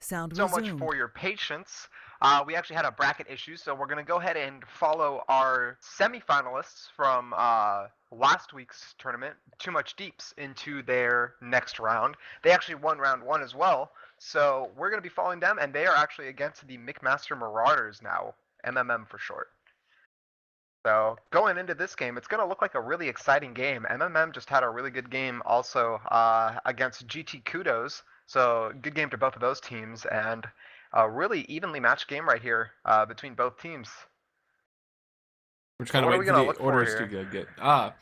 Sound So much resumed. for your patience. We actually had a bracket issue, so we're going to go ahead and follow our semifinalists from last week's tournament, Too Much Deeps, into their next round. They actually won round one as well, so we're going to be following them, and they are actually against the McMaster Marauders now, MMM for short. So going into this game, it's going to look like a really exciting game. MMM just had a really good game also against GT Kudos. So good game to both of those teams, and a really evenly matched game right here between both teams. We're just So kind of what are we waiting for going to the look for orders to here? get.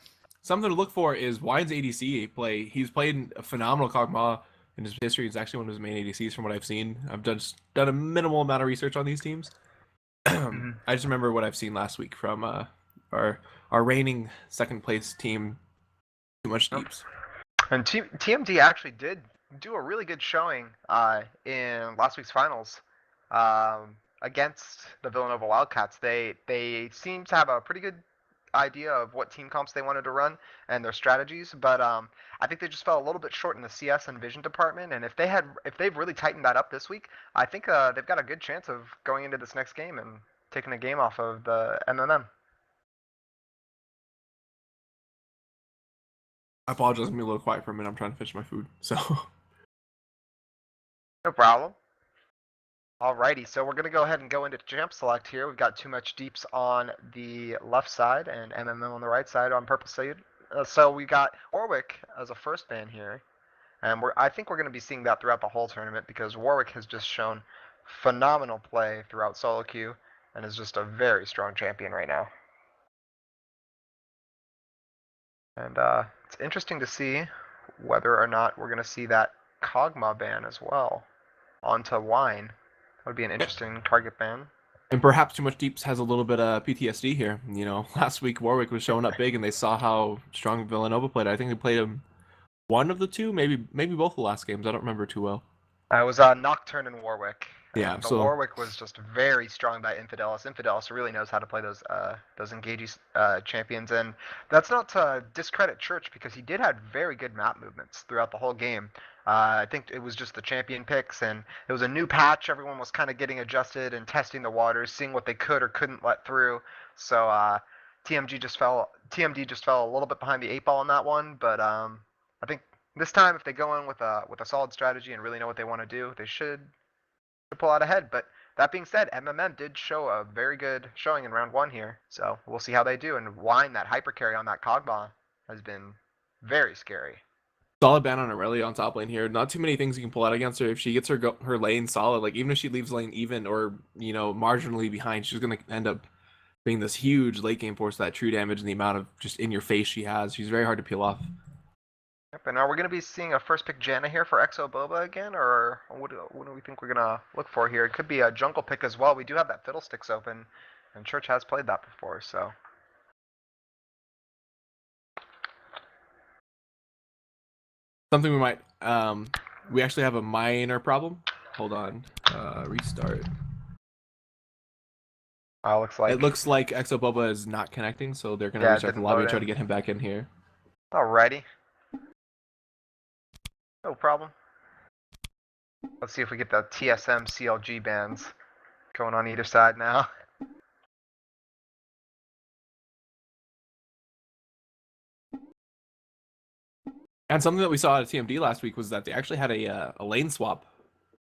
Something to look for is Wine's ADC play. He's played a phenomenal Kog'Maw in his history. It's actually one of his main ADCs from what I've seen. I've done a minimal amount of research on these teams. I just remember what I've seen last week from our reigning second place team, Too Much Deeps. And TMD actually did do a really good showing in last week's finals against the Villanova Wildcats. They seem to have a pretty good idea of what team comps they wanted to run and their strategies, but I think they just fell a little bit short in the CS and vision department. And if they've really tightened that up this week, I think they've got a good chance of going into this next game and taking a game off of the MMM. I apologize, I'm gonna be a little quiet for a minute. I'm trying to finish my food. So No problem. Alrighty, so we're gonna go ahead and go into champ select here. We've got Too Much Deeps on the left side and MMM on the right side on purple side. So we got Warwick as a first ban here, and I think we're gonna be seeing that throughout the whole tournament because Warwick has just shown phenomenal play throughout solo queue and is just a very strong champion right now. And it's interesting to see whether or not we're gonna see that Kog'Maw ban as well onto Wine. That would be an interesting target ban. and perhaps Too Much Deeps has a little bit of PTSD here. You know, last week Warwick was showing up big, and they saw how strong Villanova played. I think they played him one of the two, maybe both the last games. I don't remember too well. It was Nocturne and Warwick. Yeah, The so Warwick was just very strong by Infidelis. Infidelis really knows how to play those engagey champions, and that's not to discredit Church because he did have very good map movements throughout the whole game. I think it was just the champion picks, and it was a new patch. Everyone was kind of getting adjusted and testing the waters, seeing what they could or couldn't let through. So TMD just fell a little bit behind the eight ball on that one, but I think this time, if they go in with a solid strategy and really know what they want to do, they should pull out ahead. But that being said, MMM did show a very good showing in round one here, so we'll see how they do. And Wine, that hyper carry on that Kog'Maw has been very scary. solid ban on Aurelia on top lane here. Not too many things you can pull out against her. If she gets her lane solid, like even if she leaves lane even or marginally behind, she's gonna end up being this huge late game force. That true damage and the amount of just in your face she has, she's very hard to peel off. Yep, and are we going to be seeing a first pick Janna here for Exo Boba again, or what do we think we're going to look for here? It could be a jungle pick as well. We do have that Fiddlesticks open, and Church has played that before, so. Something we might we actually have a minor problem. Hold on, restart. It looks like Exo Boba is not connecting, so they're gonna restart the lobby and try to get him back in here. Alrighty. No problem. Let's see if we get the TSM CLG bans going on either side now. And something that we saw at TMD last week was that they actually had a lane swap,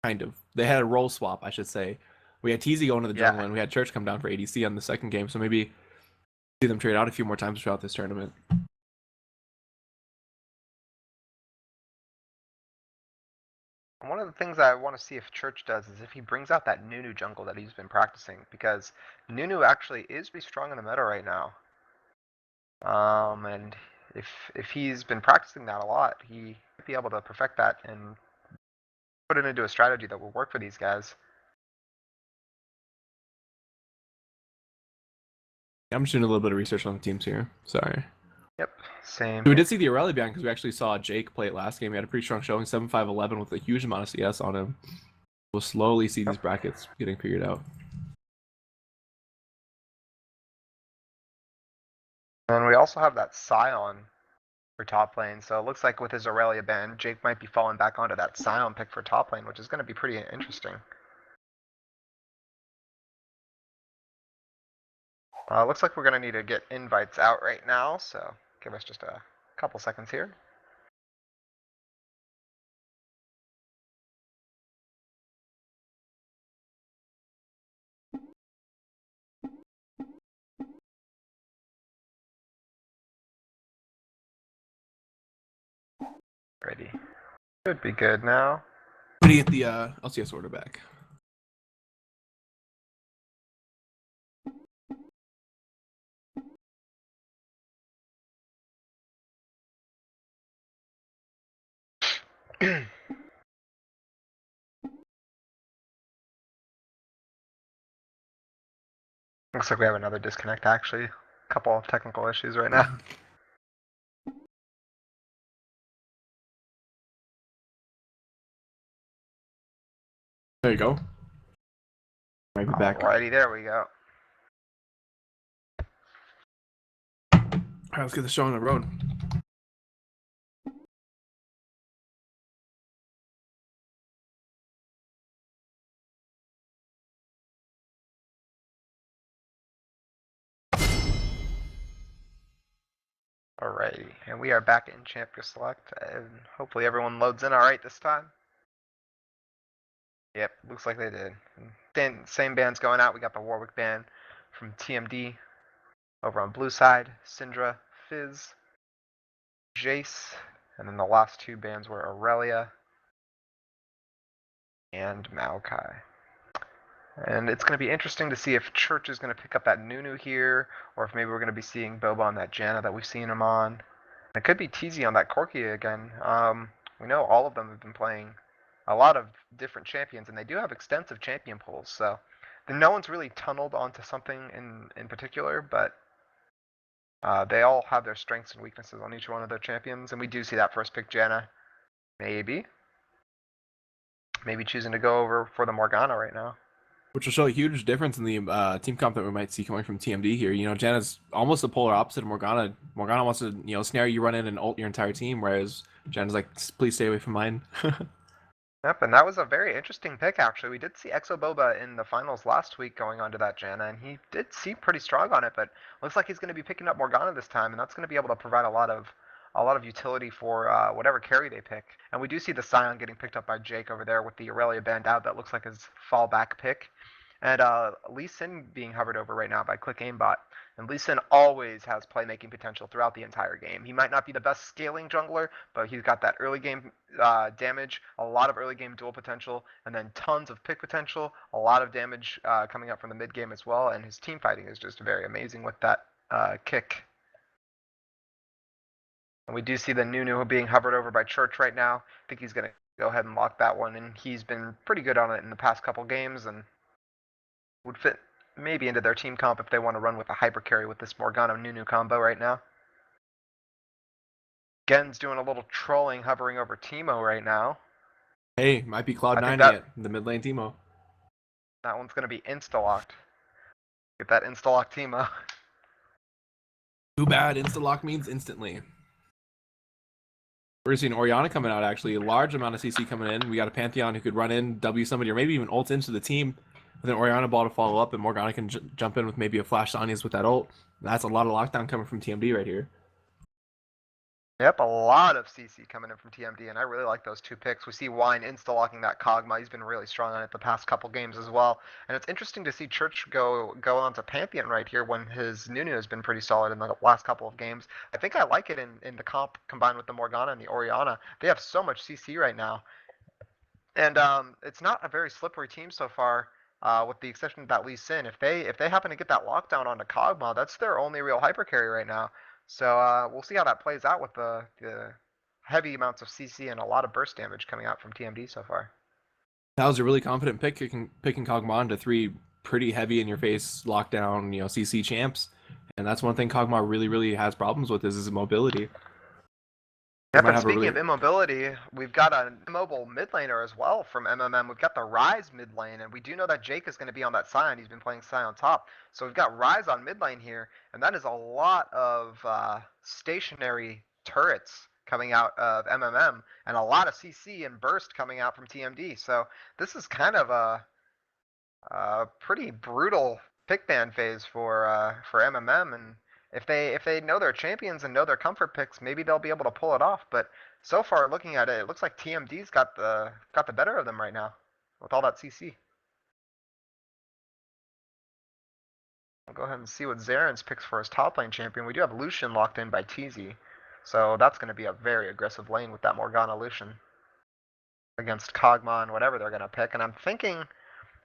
kind of. They had a role swap, I should say. We had TZ going to the jungle, and we had Church come down for ADC on the second game, so maybe see them trade out a few more times throughout this tournament. One of the things I want to see if Church does is if he brings out that Nunu jungle that he's been practicing, because Nunu actually is pretty strong in the meta right now. And if he's been practicing that a lot, he might be able to perfect that and put it into a strategy that will work for these guys. I'm just doing a little bit of research on the teams here. Sorry. Yep, same. We did see the Aurelia ban because we actually saw Jake play it last game. He had a pretty strong showing, 7-5-11 with a huge amount of CS on him. We'll slowly see these brackets getting figured out. And we also have that Scion for top lane. So it looks like with his Aurelia ban, Jake might be falling back onto that Scion pick for top lane, which is going to be pretty interesting. Looks like we're going to need to get invites out right now, so give us just a couple seconds here. Ready. Should be good now. I'm gonna get the LCS order back. Looks like we have another disconnect actually. A couple of technical issues right now. There you go. Might be back. Alrighty, there we go. All right, let's get the show on the road. Alrighty, and we are back in Champion Select, and hopefully everyone loads in alright this time. Yep, looks like they did. Then same bands going out. We got the Warwick band from TMD. Over on blue side, Syndra, Fizz, Jace, and then the last two bands were Aurelia and Maokai. And it's going to be interesting to see if Church is going to pick up that Nunu here, or if maybe we're going to be seeing Boba on that Janna that we've seen him on. It could be TZ on that Corki again. We know all of them have been playing a lot of different champions, and they do have extensive champion pools, so no one's really tunneled onto something in particular, but they all have their strengths and weaknesses on each one of their champions, and we do see that first pick Janna. Maybe choosing to go over for the Morgana right now. Which will show a huge difference in the team comp that we might see coming from TMD here. You know, Janna's almost the polar opposite of Morgana. Morgana wants to, snare you, run in, and ult your entire team, whereas Janna's like, please stay away from mine. Yep, and that was a very interesting pick, actually. We did see Exo Boba in the finals last week going onto that Janna, and he did seem pretty strong on it, but looks like he's going to be picking up Morgana this time, and that's going to be able to provide a lot of utility for whatever carry they pick. And we do see the Scion getting picked up by Jake over there with the Aurelia band out. That looks like his fallback pick. And Lee Sin being hovered over right now by Click Aimbot. And Lee Sin always has playmaking potential throughout the entire game. He might not be the best scaling jungler, but he's got that early game damage, a lot of early game duel potential, and then tons of pick potential, a lot of damage coming up from the mid game as well. And his team fighting is just very amazing with that kick. And we do see the Nunu being hovered over by Church right now. I think he's going to go ahead and lock that one, and he's been pretty good on it in the past couple games, and would fit maybe into their team comp if they want to run with a hyper carry with this Morgana Nunu combo right now. Gen's doing a little trolling, hovering over Teemo right now. Hey, might be Cloud9 it, the mid lane Teemo. That one's going to be insta-locked. Get that insta-lock Teemo. Too bad, insta-lock means instantly. We're seeing Orianna coming out, actually. A large amount of CC coming in. We got a Pantheon who could run in, W somebody, or maybe even ult into the team. With an Orianna ball to follow up, and Morgana can jump in with maybe a Flash Sonya's with that ult. That's a lot of lockdown coming from TMD right here. Yep, a lot of CC coming in from TMD, and I really like those two picks. We see Wine insta-locking that Kog'Maw. He's been really strong on it the past couple games as well. And it's interesting to see Church go on to Pantheon right here when his Nunu has been pretty solid in the last couple of games. I think I like it in the comp combined with the Morgana and the Orianna. They have so much CC right now. And it's not a very slippery team so far. With the exception of that Lee Sin, if they happen to get that lockdown onto Kog'Maw, that's their only real hyper carry right now. So we'll see how that plays out with the heavy amounts of CC and a lot of burst damage coming out from TMD so far. That was a really confident pick, picking Kog'Maw into 3 pretty heavy in your face lockdown, CC champs, and that's one thing Kog'Maw really has problems with is his mobility. Yep, and speaking of immobility, we've got an immobile mid laner as well from MMM. We've got the Ryze mid lane, and we do know that Jake is going to be on that Scion. He's been playing Scion top. So we've got Ryze on mid lane here, and that is a lot of stationary turrets coming out of MMM and a lot of CC and burst coming out from TMD. So this is kind of a pretty brutal pick ban phase for MMM, and if they know their champions and know their comfort picks, maybe they'll be able to pull it off. But so far, looking at it, it looks like TMD's got the better of them right now with all that CC. I'll go ahead and see what Zaren's picks for his top lane champion. We do have Lucian locked in by TZ, so that's going to be a very aggressive lane with that Morgana Lucian against Kog'Maw and whatever they're going to pick. And I'm thinking,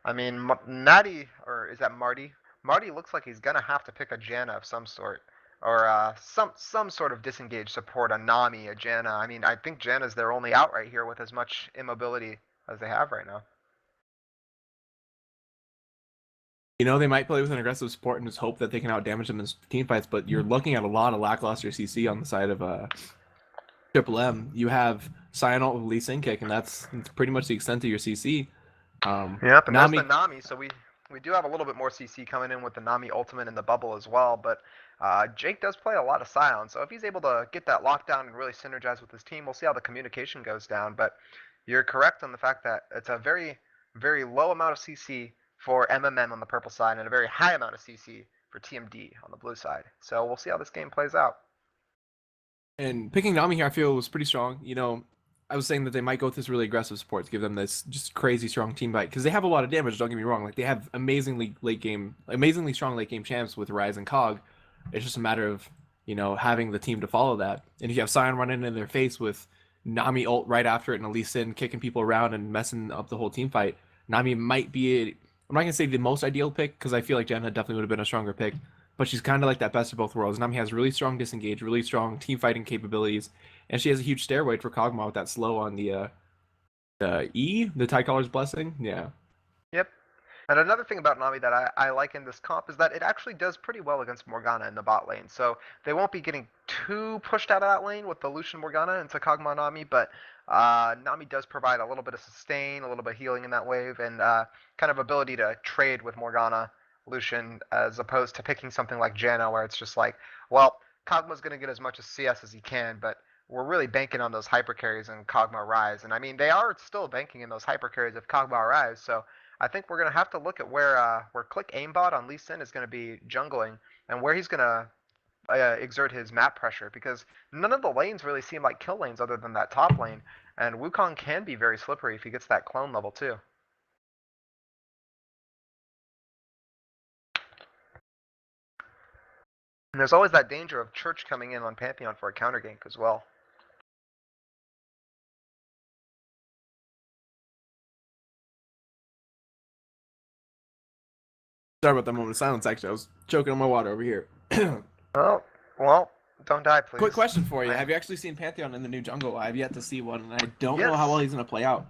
I mean, Natty, or is that Marty? Marty looks like he's gonna have to pick a Janna of some sort, or some sort of disengaged support, a Nami, a Janna. I mean, I think Janna's their only out right here with as much immobility as they have right now. You know, they might play with an aggressive support and just hope that they can outdamage them in team fights, but you're looking at a lot of lackluster CC on the side of Triple M. You have Cyanalt with Lee Sin Kick, and that's pretty much the extent of your CC. Yep, and Nami, there's the Nami, so we do have a little bit more CC coming in with the Nami ultimate in the bubble as well, but Jake does play a lot of Scion, so if he's able to get that lockdown and really synergize with his team, we'll see how the communication goes down, but you're correct on the fact that it's a very, very low amount of CC for MMM on the purple side and a very high amount of CC for TMD on the blue side. So we'll see how this game plays out. and picking Nami here, I feel was pretty strong. You know, I was saying that they might go with this really aggressive support to give them this just crazy strong team fight because they have a lot of damage. Don't get me wrong; like they have amazingly strong late game champs with Ryze and Cog. It's just a matter of having the team to follow that. And if you have Sion running in their face with Nami ult right after it and Lee Sin kicking people around and messing up the whole team fight, Nami might be I'm not gonna say the most ideal pick because I feel like Janna definitely would have been a stronger pick, but she's kind of like that best of both worlds. Nami has really strong disengage, really strong team fighting capabilities, and she has a huge steroid for Kog'Maw with that slow on the E, the Tycaler's Blessing. Yeah. Yep. And another thing about Nami that I like in this comp is that it actually does pretty well against Morgana in the bot lane. So they won't be getting too pushed out of that lane with the Lucian Morgana into Kog'Maw Nami, but Nami does provide a little bit of sustain, a little bit of healing in that wave, and kind of ability to trade with Morgana Lucian as opposed to picking something like Janna where it's just like, well, Kog'Maw's going to get as much as CS as he can, but we're really banking on those hyper carries and Kog'Maw Rise. And I mean, they are still banking in those hyper carries of Kog'Maw Rise, so I think we're going to have to look at where Click Aimbot on Lee Sin is going to be jungling and where he's going to exert his map pressure because none of the lanes really seem like kill lanes other than that top lane. And Wukong can be very slippery if he gets that clone level too. And there's always that danger of Church coming in on Pantheon for a counter gank as well. Sorry about that moment of silence. Actually, I was choking on my water over here. Oh, well, don't die, please. Quick question for you: have you actually seen Pantheon in the new jungle? I've yet to see one, and I don't know how well he's going to play out.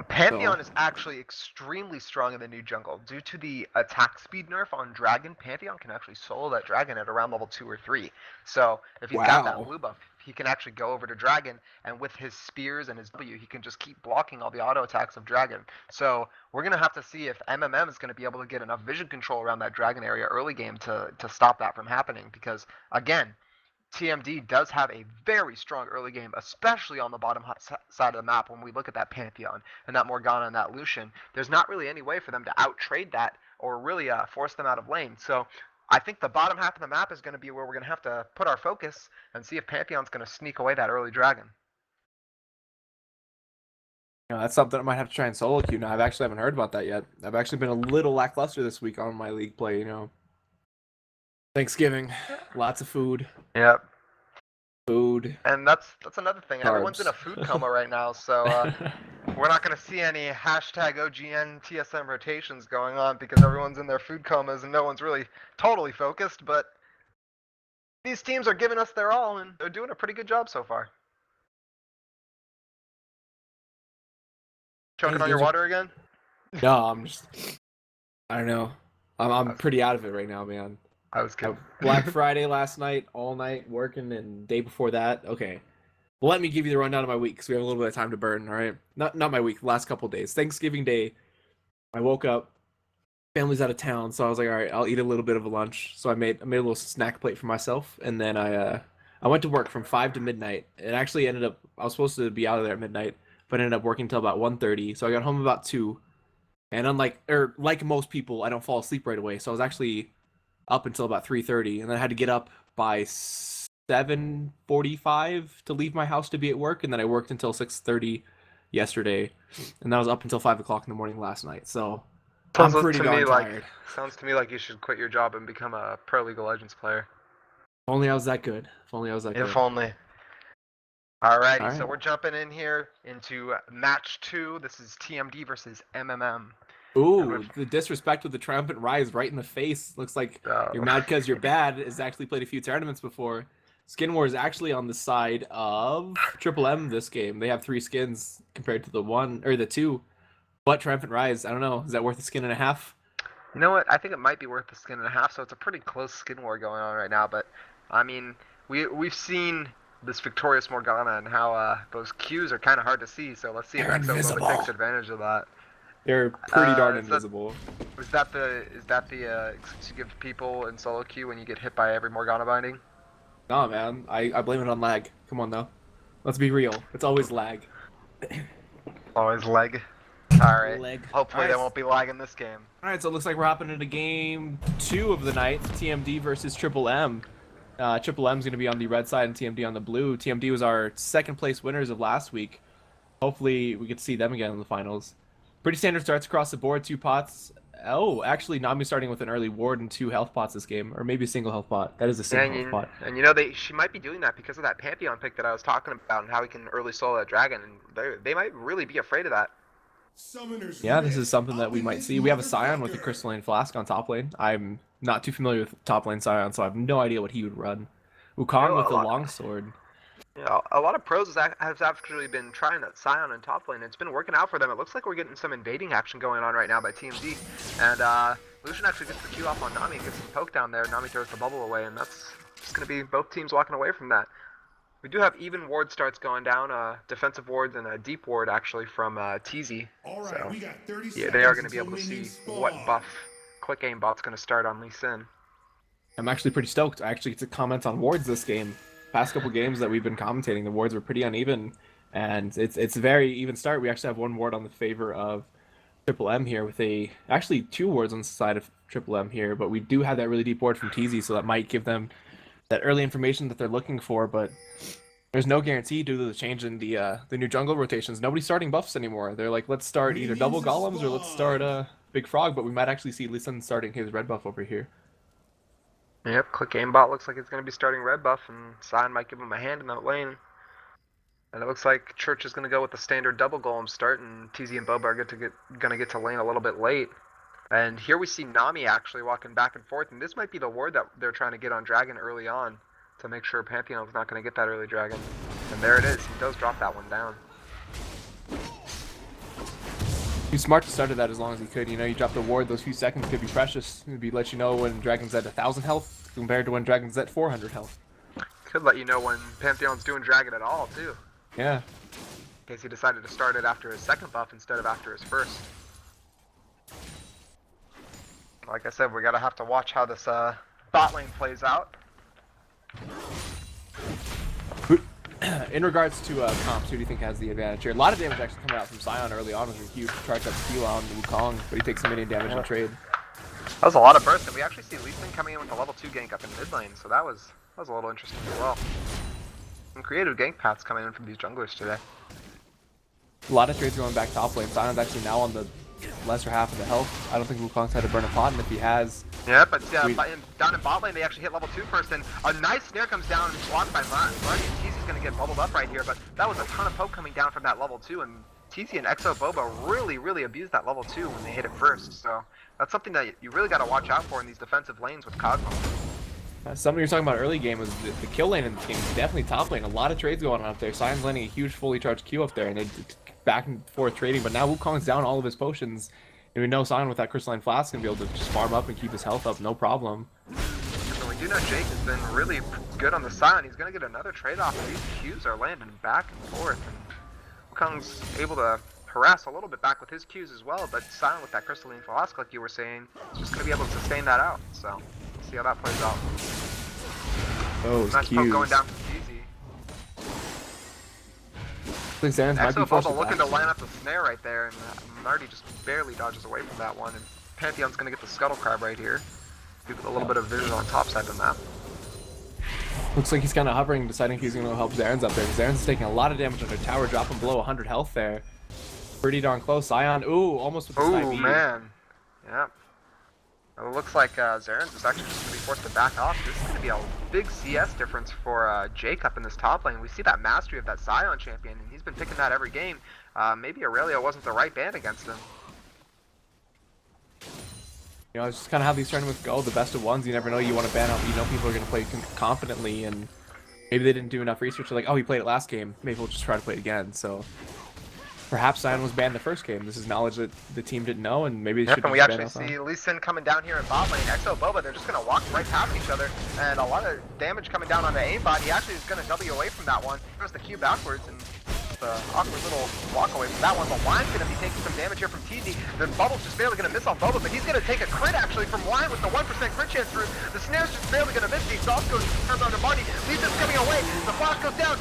Pantheon is actually extremely strong in the new jungle. Due to the attack speed nerf on Dragon, Pantheon can actually solo that Dragon at around level 2 or 3. So if he's got that blue buff, he can actually go over to Dragon, and with his spears and his W, he can just keep blocking all the auto attacks of Dragon. So we're going to have to see if MMM is going to be able to get enough vision control around that Dragon area early game to stop that from happening. Because, again, TMD does have a very strong early game, especially on the bottom side of the map when we look at that Pantheon and that Morgana and that Lucian. There's not really any way for them to out-trade that or really force them out of lane. So I think the bottom half of the map is going to be where we're going to have to put our focus and see if Pantheon's going to sneak away that early Dragon. That's something I might have to try and solo queue now. I actually haven't heard about that yet. I've actually been a little lackluster this week on my league play, Thanksgiving, lots of food. Yep. Food. And that's another thing. Carbs. Everyone's in a food coma right now, so we're not going to see any hashtag OGN TSM rotations going on because everyone's in their food comas and no one's really totally focused. But these teams are giving us their all, and they're doing a pretty good job so far. Choking on your water again? No, I don't know. I'm pretty out of it right now, man. I was kidding. Black Friday last night, all night working, and day before that. Okay, well, let me give you the rundown of my week because we have a little bit of time to burn. All right, not my week. The last couple of days. Thanksgiving Day, I woke up. Family's out of town, so I was like, all right, I'll eat a little bit of a lunch. So I made a little snack plate for myself, and then I I went to work from 5 to midnight. It actually ended up I was supposed to be out of there at midnight, but ended up working until about 1:30. So I got home about 2. And like most people, I don't fall asleep right away. So I was actually up until about 3:30, and then I had to get up by 7:45 to leave my house to be at work, and then I worked until 6:30 yesterday, and that was up until 5 o'clock in the morning last night. So I'm Sounds pretty to me darn like tired. sounds to me like you should quit your job and become a pro League of Legends player. If only I was that good. If only I was that If good. only. All Alrighty, so right. we're jumping in here into match 2. This is TMD versus MMM. And Ooh, with the disrespect with the triumphant rise right in the face. Looks like you're uh, mad because you're bad. Has actually played a few tournaments before. Skin War is actually on the side of Triple M this game. They have 3 skins compared to the 1 or the 2. But triumphant rise, I don't know. Is that worth a skin and a half? you know what? I think it might be worth a skin and a half. So it's a pretty close skin war going on right now. But I mean, we've seen this victorious Morgana and how those Qs are kind of hard to see. So let's see if They're Exo Boba takes invisible. advantage of that. They're pretty darn Is that invisible. is that the excuse you give people in solo queue when you get hit by every Morgana binding? Nah, man. I blame it on lag. Come on now. Let's be real. It's always lag. Always leg. All right. Leg. Hopefully All they right. won't be lagging this game. All right, so it looks like we're hopping into game 2 of the night. TMD versus Triple M. Triple M's going to be on the red side and TMD on the blue. TMD was our second place winners of last week. Hopefully we get to see them again in the finals. Pretty standard starts across the board. 2 pots. Oh, actually, Nami starting with an early ward and 2 health pots this game, or maybe a single health pot. That is a Yeah, single health pot. and you know she might be doing that because of that Pantheon pick that I was talking about and how he can early solo that dragon, and they might really be afraid of that. Yeah, this is something that we might see. We have a Scion with the Crystalline Flask on top lane. I'm not too familiar with top lane Scion, so I have no idea what he would run. Wukong with the longsword. A lot of pros has actually been trying that Scion in top lane. It's been working out for them. It looks like we're getting some invading action going on right now by TMZ. And Lucian actually gets the Q off on Nami and gets the poke down there. Nami throws the bubble away, and that's just going to be both teams walking away from that. We do have even ward starts going down, defensive wards and a deep ward actually from TZ. So yeah, they are going to be able to see what buff quick aim bot's going to start on Lee Sin. I'm actually pretty stoked. I actually get to comment on wards this game. Past couple games that we've been commentating, the wards were pretty uneven, and it's a very even start. We actually have 1 ward on the favor of Triple M here with actually 2 wards on the side of Triple M here, but we do have that really deep ward from TZ, so that might give them that early information that they're looking for, but there's no guarantee due to the change in the new jungle rotations. Nobody's starting buffs anymore. They're like, let's start either double golems or let's start Big Frog, but we might actually see Lee Sin starting his red buff over here. Yep, quick aim bot looks like it's going to be starting red buff, and Sion might give him a hand in that lane. And it looks like Church is going to go with the standard double golem start, and TZ and Boba are going to get to lane a little bit late. And here we see Nami actually walking back and forth, and this might be the ward that they're trying to get on Dragon early on to make sure Pantheon's not going to get that early Dragon. And there it is. He does drop that one down. He's smart to start that as long as he could. You know, you drop the ward, those few seconds could be precious. It'd let you know when Dragon's at 1,000 health compared to when Dragon's at 400 health. Could let you know when Pantheon's doing Dragon at all, too. Yeah. In case he decided to start it after his second buff instead of after his first. Like I said, we're going to have to watch how this bot lane plays out. In regards to comps, who do you think has the advantage here? A lot of damage actually coming out from Scion early on with a huge charge up steal on Wukong, but he takes some minion damage in trade. That was a lot of burst, and we actually see Lee Sin coming in with a level 2 gank up in mid lane, so that was a little interesting as well. Some creative gank paths coming in from these junglers today. A lot of trades going back top lane. Sion's actually now on the lesser half of the health. I don't think Wukong's had to burn a pot, and if he has... Yeah, but down in bot lane, they actually hit level 2 first, and a nice snare comes down and blocked by Marty. TZ's going to get bubbled up right here, but that was a ton of poke coming down from that level 2, and TZ and Exo Boba really abused that level 2 when they hit it first, so that's something that you really got to watch out for in these defensive lanes with Cosmo. Something you're talking about early game was the kill lane in this game. Definitely top lane. A lot of trades going on up there. Sion's landing a huge fully charged Q up there, and they back and forth trading, but now Wukong's down all of his potions. And we know Sion with that Crystalline Flask can be able to just farm up and keep his health up, no problem. So we do know Jake has been really good on the Sion. He's going to get another trade-off. These Qs are landing back and forth. And Wukong's able to harass a little bit back with his Qs as well, but Sion with that Crystalline Flask, like you were saying, is just going to be able to sustain that out. So, see how that plays out. Those Nice poke going Qs. down from think Zaren's might be Exo forced Boba to looking back. to line up the snare right there, and Marty just barely dodges away from that one. And Pantheon's going to get the Scuttle Crab right here. Give it a little bit of vision on top side of the map. Looks like he's kind of hovering, deciding if he's going to help Zaren's up there. Zaren's taking a lot of damage under tower, dropping below 100 health there. Pretty darn close. Ion, ooh, almost with the snipe. Ooh, man. Yep. It looks like Zaren's is actually just going to be forced to back off. This is going to be a big CS difference for Jake up in this top lane. We see that mastery of that Scion champion, and he's been picking that every game. Maybe Aurelio wasn't the right band against him. You know, it's just kind of how these tournaments go. The best of ones, you never know. You want to ban out, you know, people are going to play confidently, and maybe they didn't do enough research. They're like, oh, he played it last game. Maybe we'll just try to play it again. So perhaps Zion was banned the first game. This is knowledge that the team didn't know, and maybe they should And have we banned actually outside. see Lee Sin coming down here in bot lane. Exo Boba, they're just going to walk right past each other, and a lot of damage coming down onto aimbot. He actually is going to W away from that one. Throws the Q backwards, and the awkward little walk away from that one. But Wine's going to be taking some damage here from TZ. The Bubble's just barely going to miss on Boba, but he's going to take a crit actually from Wine with the 1% crit chance through. The snare's just barely going to miss. The exhaust goes turns onto Marty. Lee Sin's coming away. The flash goes down.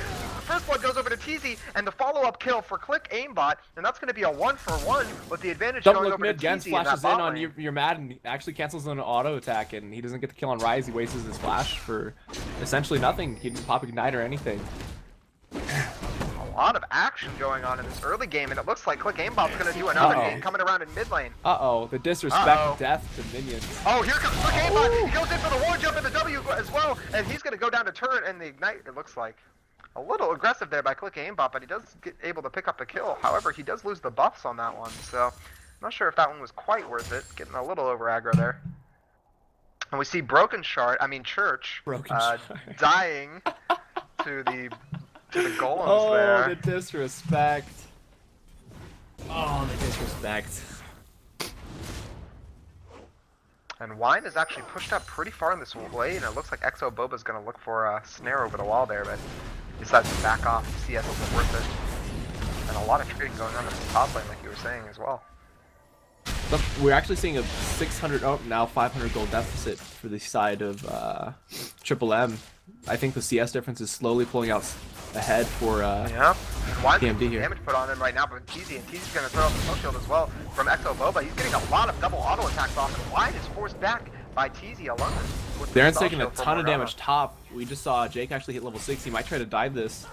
First blood goes over to TZ, and the follow-up kill for Click Aimbot, and that's going to be a 1-for-1 with the advantage Don't going look over mid, to Gens TZ flashes in bot on lane. your Mad and actually cancels an auto attack, and he doesn't get the kill on Rise. He wastes his flash for essentially nothing. He didn't pop Ignite or anything. A lot of action going on in this early game, and it looks like Click Aimbot's going to do another game coming around in mid lane. Uh-oh, the disrespect death to minions. Oh, here comes Click Aimbot. He goes in for the ward jump and the W as well, and he's going to go down to turret and the Ignite, it looks like. A little aggressive there by Click Aimbot, but he does get able to pick up the kill. However, he does lose the buffs on that one, so I'm not sure if that one was quite worth it. Getting a little over aggro there. And we see Church, dying to the golems there. Oh, the disrespect. Oh, the disrespect. And Wine is actually pushed up pretty far in this lane, and it looks like Exo Boba's going to look for a snare over the wall there, but he decides to back off. CS isn't worth it. And a lot of trading going on in the top lane, like you were saying as well. Look, we're actually seeing a 600, oh, now 500 gold deficit for the side of Triple M. I think the CS difference is slowly pulling out ahead for yeah. And Wine's TMD getting here. damage put on him right now, but TZ, and TZ's going to throw up the smoke shield as well from Exo Boba. He's getting a lot of double auto attacks off, and Wine is forced back by TZ alone. Darren's taking a ton of damage top. We just saw Jake actually hit level 6. He might try to dive this.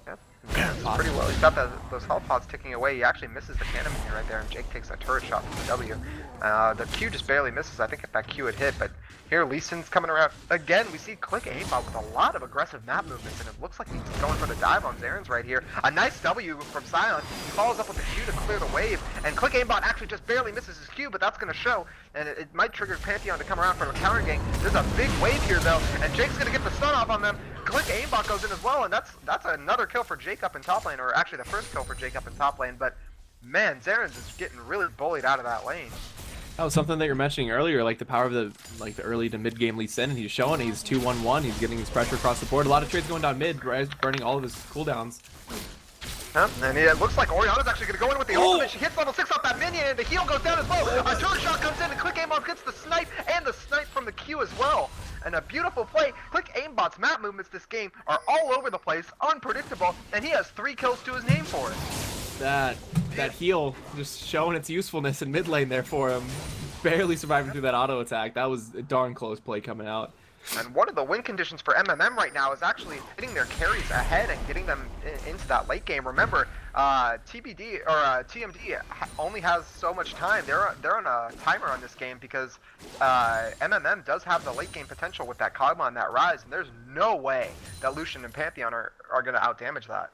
Yep. It's pretty well. He's got those health pods ticking away. He actually misses the cannon minion right there, and Jake takes a turret shot from the W. The Q just barely misses. I think if that Q had hit, but here Lee Sin's coming around. Again, we see Click Aimbot with a lot of aggressive map movements, and it looks like he's going for the dive on Zaren's right here. A nice W from Scion. He follows up with the Q to clear the wave, and Click Aimbot actually just barely misses his Q, but that's going to show, and it might trigger Pantheon to come around for a counter gank. There's a big wave here, though, and Jake's going to get the stun off on them. Click Aimbot goes in as well, and that's another kill for Jake up in top lane, or actually the first kill for Jake up in top lane, but man, Zaren's is getting really bullied out of that lane. That was something that you were mentioning earlier, like the power of the early to mid game Lee Sin, and he's showing he's 2-1-1. He's getting his pressure across the board. A lot of trades going down mid, right, burning all of his cooldowns. And it looks like Oriana's actually going to go in with the ultimate. She hits level 6 off that minion, and the heal goes down as well. A turret shot comes in, and Click Aimbot gets the snipe, and the snipe from the Q as well. And a beautiful play. Click Aimbot's map movements this game are all over the place, unpredictable, and he has 3 kills to his name for it. That heal just showing its usefulness in mid lane there for him. Barely surviving through that auto attack. That was a darn close play coming out. And one of the win conditions for MMM right now is actually getting their carries ahead and getting them into that late game. Remember, TBD or TMD only has so much time. They're on a timer on this game because MMM does have the late game potential with that Kog'Maw and that Rise, and there's no way that Lucian and Pantheon are going to outdamage that.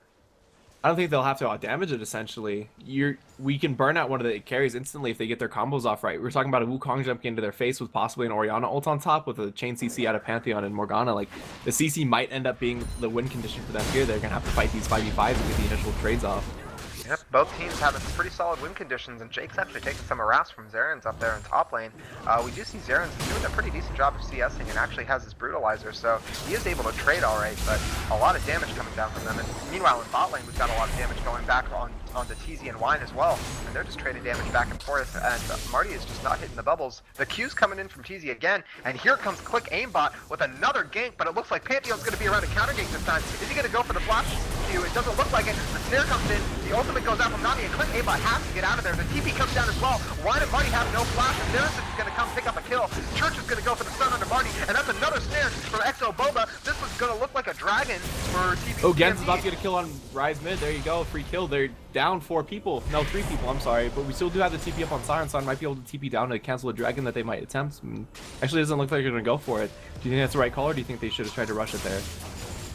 I don't think they'll have to outdamage it, essentially. We can burn out one of the carries instantly if they get their combos off right. We were talking about a Wukong jumping into their face with possibly an Orianna ult on top with a chain CC out of Pantheon and Morgana. Like, the CC might end up being the win condition for them here. They're going to have to fight these 5v5s and get the initial trades off. Yep, both teams having some pretty solid win conditions, and Jake's actually taking some harass from Zaren's up there in top lane. We do see Zaren's doing a pretty decent job of CSing and actually has his brutalizer, so he is able to trade alright, but a lot of damage coming down from them. And meanwhile, in bot lane, we've got a lot of damage going back onto TZ and Wine as well, and they're just trading damage back and forth, and Marty is just not hitting the bubbles. The Q's coming in from TZ again, and here comes Click Aimbot with another gank, but it looks like Pantheon's going to be around a counter gank this time. Is he going to go for the flash to. It doesn't look like it. The snare comes in. The ultimate goes out from Nami, and Clint Aimbot has to get out of there. The TP comes down as well. Wine and Marty have no flash, and Neresis is going to come pick up a kill. Church is going to go for the stun under Marty, and that's another snare from Exo Boba. This was going to look like a dragon for TP. Oh, Gen's about to get a kill on Rise mid. There you go, free kill. They're down 4 people. No, 3 people, I'm sorry. But we still do have the TP up on Siren. Siren might be able to TP down to cancel a dragon that they might attempt. Actually, it doesn't look like they're going to go for it. Do you think that's the right call, or do you think they should have tried to rush it there?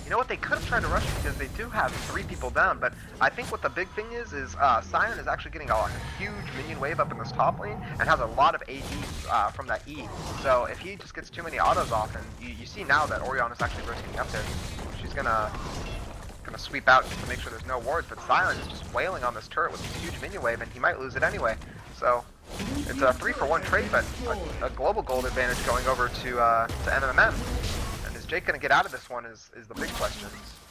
You know what, they could have tried to rush it because they do have 3 people down, but I think what the big thing is Sion is actually getting a huge minion wave up in this top lane and has a lot of AD from that E. So if he just gets too many autos off, and you see now that Orion is actually risking up there, she's gonna sweep out just to make sure there's no wards, but Sion is just wailing on this turret with this huge minion wave, and he might lose it anyway. So it's a 3-for-1 trade, but a global gold advantage going over to MMM. Is Jake going to get out of this one is the big question.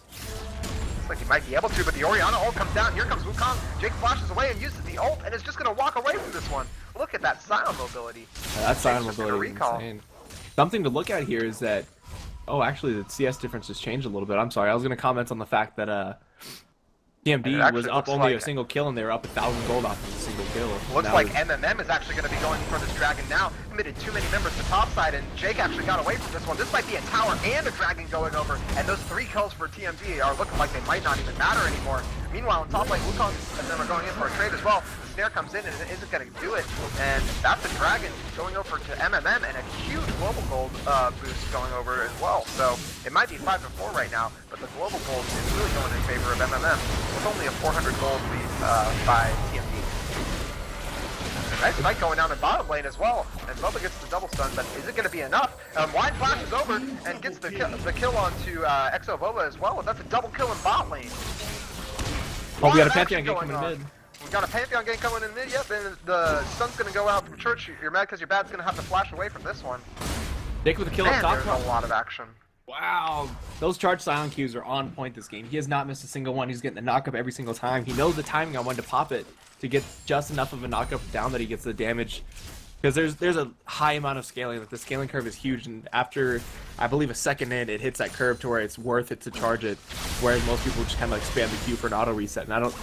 Looks like he might be able to, but the Orianna ult comes down. Here comes Wukong. Jake flashes away and uses the ult and is just going to walk away from this one. Look at that Sion mobility. Yeah, that Sion mobility is insane. Something to look at here is that, oh, actually the CS difference has changed a little bit. I'm sorry, I was going to comment on the fact that TMD was up only a single kill, and they were up 1,000 gold off of a single kill. Looks like MMM is actually going to be going for this dragon now. Committed too many members to top side, and Jake actually got away from this one. This might be a tower and a dragon going over, and those 3 kills for TMD are looking like they might not even matter anymore. Meanwhile, in top lane, Wukong and them are going in for a trade as well. The snare comes in and it isn't going to do it, and that's a dragon going over to MMM, and a huge global gold boost going over as well. So it might be 5-4 right now, but the global gold is really going in favor of MMM, with only a 400 gold lead by TMD. Nice fight going down in bottom lane as well, and Boba gets the double stun, but is it going to be enough? Wine flashes over and gets the kill onto Exo Boba as well, and that's a double kill in bot lane. Oh, we got a Pantheon gank coming in mid. We got a Pantheon gank coming in mid, yep, and the sun's going to go out from Church. You're mad because your bad's going to have to flash away from this one. Jake with a kill up top. There's a lot of action. Wow, those charged silent Qs are on point this game. He has not missed a single one. He's getting the knock up every single time. He knows the timing on when to pop it to get just enough of a knock up down that he gets the damage. Because there's a high amount of scaling. Like the scaling curve is huge, and after I believe a second in, it hits that curve to where it's worth it to charge it. Whereas most people just kind of like spam the Q for an auto reset, and I don't.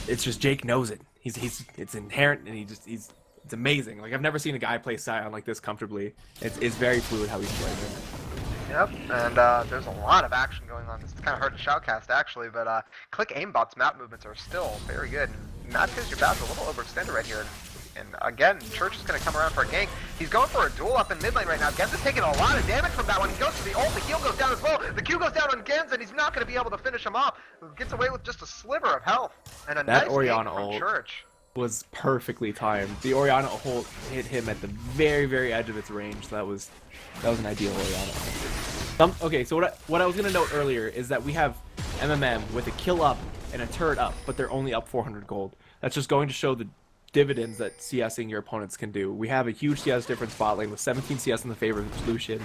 It's just Jake knows it. It's inherent, and it's amazing. Like I've never seen a guy play Sion like this comfortably. It's very fluid how he's playing it. Yep, and there's a lot of action going on. It's kind of hard to shoutcast actually, but Click Aimbot's map movements are still very good. Not because your bat's a little overextended right here. And again, Church is going to come around for a gank. He's going for a duel up in mid lane right now. Gens is taking a lot of damage from that one. He goes for the ult, the heal goes down as well. The Q goes down on Gens, and he's not going to be able to finish him off. Gets away with just a sliver of health. And a nice Orianna gank from Church was perfectly timed. The Orianna ult hit him at the very, very edge of its range. That was an ideal Orianna. Okay, so what I was gonna note earlier is that we have MMM with a kill up and a turret up, but they're only up 400 gold. That's just going to show the dividends that CSing your opponents can do. We have a huge CS difference bot lane with 17 CS in the favor of Lucian,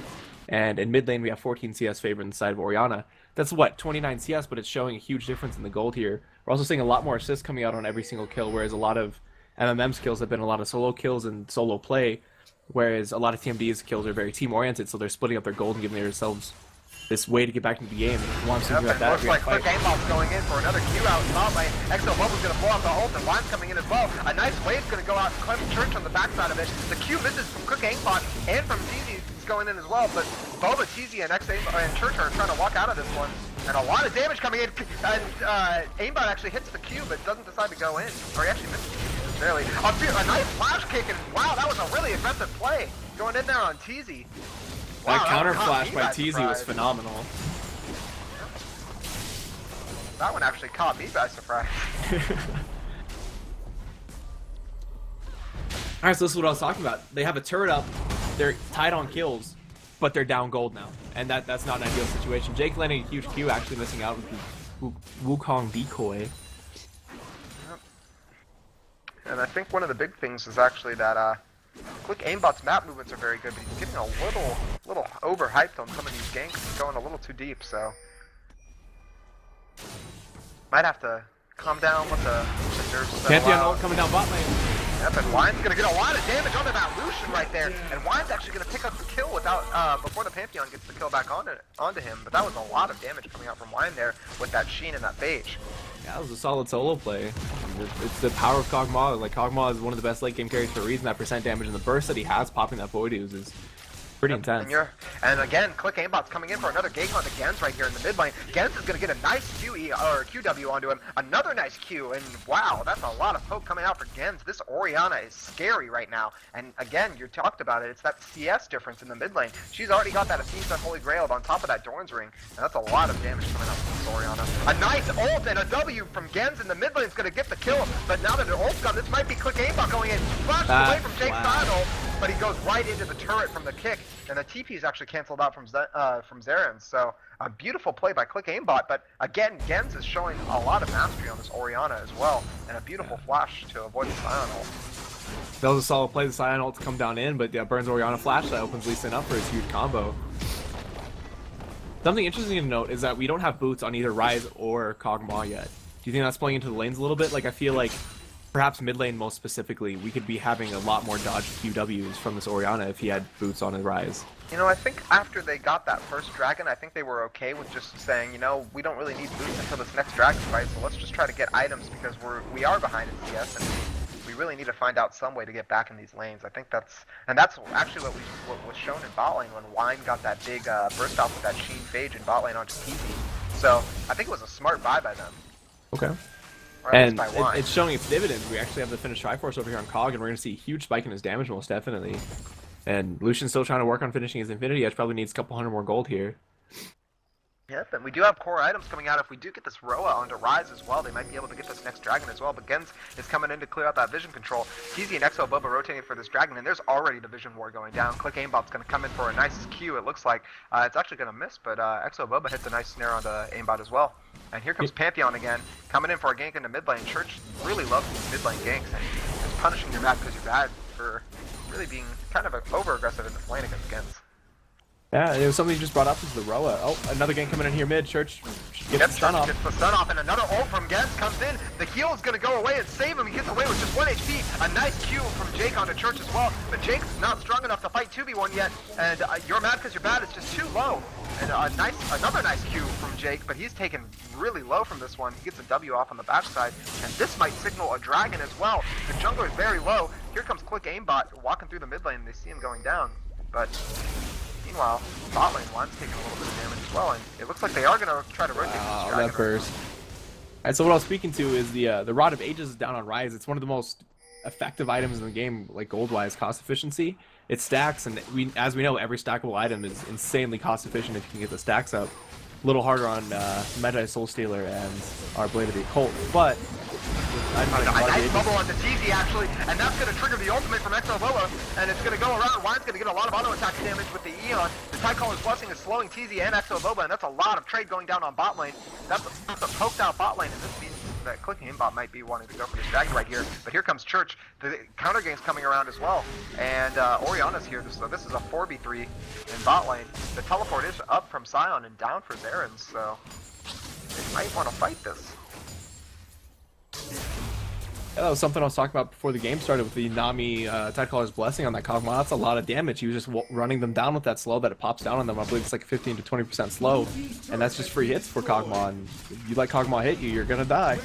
and in mid lane we have 14 CS favor in the side of Orianna. That's what, 29 CS, but it's showing a huge difference in the gold here. We're also seeing a lot more assists coming out on every single kill, whereas a lot of MMM's kills have been a lot of solo kills and solo play, whereas a lot of TMD's kills are very team-oriented, so they're splitting up their gold and giving themselves this way to get back into the game. Once we got that, looks like Quick Aimbot's going in for another Q out in top lane. Exo Bubble's going to blow up the ult, and Wine's coming in as well. A nice wave's going to go out and cleanse Church on the backside of it. The Q misses from Quick Aimbot and from TZ is going in as well, but Boba, TZ, and Church are trying to walk out of this one. And a lot of damage coming in, and Aimbot actually hits the Q, but doesn't decide to go in. Or he actually misses the Q just barely. A nice flash kick, and wow, that was a really aggressive play. Going in there on TZ. Wow, that counter flash by TZ was phenomenal. That one actually caught me by surprise. Alright, so this is what I was talking about. They have a turret up, they're tied on kills, but they're down gold now. And that's not an ideal situation. Jake landing a huge Q, actually missing out with the Wukong decoy. Yep. And I think one of the big things is actually that Quick Aimbot's map movements are very good, but he's getting a little overhyped on some of these ganks. He's going a little too deep, so might have to calm down with the nerves. Pantheon ult coming down bot lane. Yep, and Wine's gonna get a lot of damage onto that Lucian right there, and Wine's actually gonna pick up the kill without before the Pantheon gets the kill back onto him. But that was a lot of damage coming out from Wine there with that Sheen and that Phage. Yeah, it was a solid solo play. It's the power of Kog'Maw. Like, Kog'Maw is one of the best late game carries for a reason. That percent damage and the burst that he has popping that Void Ooze is pretty intense. And again, Click Aimbot's coming in for another gank onto Gens right here in the mid lane. Gens is going to get a nice QW onto him. Another nice Q, and wow, that's a lot of poke coming out for Gens. This Orianna is scary right now. And again, you talked about it, it's that CS difference in the mid lane. She's already got that Athene's Unholy Grail on top of that Dorn's Ring, and that's a lot of damage coming out from this Orianna. A nice ult and a W from Gens in the mid lane is going to get the kill, but now that the ult's gone, this might be Click Aimbot going in. Flashes away from Jake's side ult, but he goes right into the turret from the kick. And the TP is actually canceled out from Zeren, so a beautiful play by Click Aimbot. But again, Gens is showing a lot of mastery on this Orianna as well, and a beautiful flash to avoid the Scion ult. That was a solid play. The Scion ult to come down in, but yeah, burns Orianna flash that opens Lee Sin up for his huge combo. Something interesting to note is that we don't have boots on either Ryze or Kog'Maw yet. Do you think that's playing into the lanes a little bit? Like, I feel like perhaps mid lane most specifically, we could be having a lot more dodged QWs from this Orianna if he had boots on his Ryze. You know, I think after they got that first dragon, I think they were okay with just saying, you know, we don't really need boots until this next dragon fight, so let's just try to get items because we are behind in CS, and we really need to find out some way to get back in these lanes. I think that's actually what was shown in bot lane when Wine got that big burst off with that Sheen Phage in bot lane onto TZ. So I think it was a smart buy by them. Okay. And it's showing its dividends. We actually have the finished Triforce over here on Cog, and we're going to see a huge spike in his damage most definitely. And Lucian's still trying to work on finishing his Infinity Edge, probably needs a couple hundred more gold here. Yep, and we do have core items coming out. If we do get this Roa onto Ryze as well, they might be able to get this next dragon as well. But Gens is coming in to clear out that vision control. TZ and Exo Boba rotating for this dragon, and there's already the vision war going down. Click Aimbot's going to come in for a nice Q, it looks like. It's actually going to miss, but Exo Boba hits a nice snare onto Aimbot as well. And here comes Pantheon again, coming in for a gank into mid lane. Church really loves these mid lane ganks, and just punishing your bad because you're bad for really being kind of over-aggressive in this lane against Gens. Yeah, it was something you just brought up, is the Roa. Oh, another gank coming in here mid. Church gets the stun off. Gets the stun off, and another ult from Gens comes in. The heal is going to go away and save him. He gets away with just 1 HP. A nice Q from Jake onto Church as well. But Jake's not strong enough to fight 2v1 yet. And you're mad because you're bad. It's just too low. And another nice Q from Jake, but he's taken really low from this one. He gets a W off on the backside, and this might signal a dragon as well. The jungler is very low. Here comes Click Aimbot walking through the mid lane. They see him going down, but meanwhile, bot lane One's taking a little bit of damage as well, and it looks like they are going to try to rotate this dragon. That burst. Alright, so what I was speaking to is the Rod of Ages is down on Ryze. It's one of the most effective items in the game, like gold-wise, cost efficiency. It stacks, and as we know, every stackable item is insanely cost efficient if you can get the stacks up. A little harder on Magi Soul Stealer and our Blade of the Occult, but a nice bubble onto TZ actually, and that's going to trigger the ultimate from Exo Boba, and it's going to go around. Wine's going to get a lot of auto attack damage with the Eon. The Tidecaller's Blessing is slowing TZ and Exo Boba, and that's a lot of trade going down on bot lane. That's a poked out bot lane, and this means that Clicking Aimbot might be wanting to go for this dragon right here. But here comes Church. The counter game's coming around as well, and Orianna's here, so this is a 4v3 in bot lane. The teleport is up from Scion and down for Zeren, so they might want to fight this. Yeah, that was something I was talking about before the game started with the Nami Tidecaller's Blessing on that Kog'Maw. That's a lot of damage. He was just running them down with that slow that it pops down on them. I believe it's like 15 to 20% slow, and that's just free hits for Kog'Maw. And if you let Kog'Maw hit you, you're gonna die.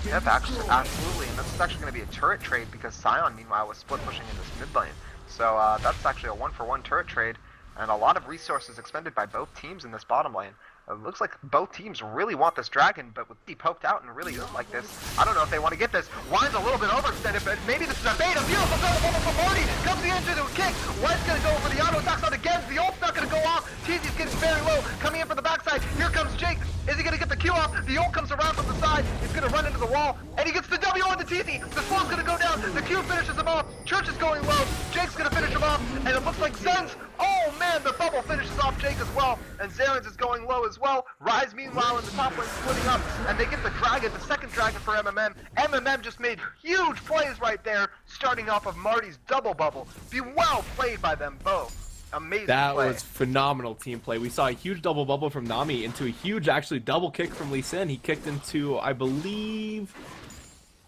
Yep, absolutely. And this is actually going to be a turret trade because Scion, meanwhile, was split pushing in this mid lane. So that's actually a 1-for-1 turret trade, and a lot of resources expended by both teams in this bottom lane. It looks like both teams really want this dragon, but with D poked out and really isn't like this, I don't know if they want to get this. Wine's a little bit overextended, but maybe this is a bait. A beautiful double bubble from Morty. Comes the into the kick. Wine's going to go for the auto attacks on again. The ult's not going to go off. TZ's getting very low. Coming in for the backside. Here comes Jake. Is he going to get the Q off? The ult comes around from the side. He's going to run into the wall, and he gets the W on the TZ. The slow's going to go down. The Q finishes him off. Church is going low. Jake's going to finish him off, and it looks like Zen's. Oh man, the bubble finishes off Jake as well, and Zeren's is going low as well. Ryze meanwhile in the top lane splitting up, and they get the dragon, the second dragon for MMM. MMM just made huge plays right there, starting off of Marty's double bubble. Be well played by them both. Amazing that play. Was phenomenal team play. We saw a huge double bubble from Nami into a huge actually double kick from Lee Sin. He kicked into, I believe,